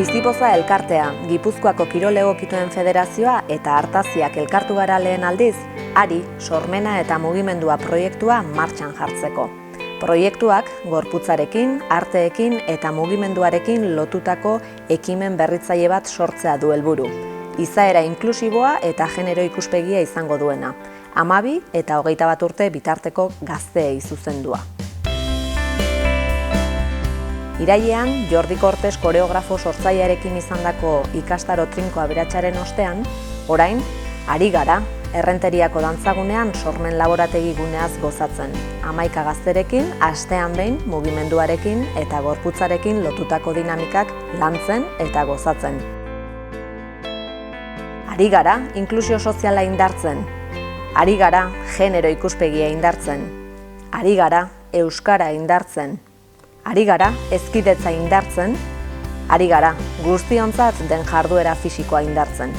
Bizipoza elkartea, Gipuzkoako Kirol Egokituen Federazioa eta Artaziak elkartu gara lehen aldiz, Ari, sormena eta mugimendua proiektua martxan jartzeko. Proiektuak gorputzarekin, arteekin eta mugimenduarekin lotutako ekimen berritzaile bat sortzea du helburu. Izaera inklusiboa eta genero ikuspegia izango duena. 12 eta 21 urte bitarteko gazteei zuzendua. Irailean, Jordi Cortes koreografo sortzailearekin izandako ikastaro trinko aberatsaren ostean, orain, ari gara, Errenteriako dantzagunean sormen laborategi guneaz gozatzen. 11 gazterekin, astean behin, mugimenduarekin eta gorputzarekin lotutako dinamikak lantzen eta gozatzen. Ari gara, inklusio soziala indartzen. Ari gara, genero ikuspegia indartzen. Ari gara, euskara indartzen. Ari gara, hezkidetza indartzen. Ari gara, guztiontzat den jarduera fisikoa indartzen.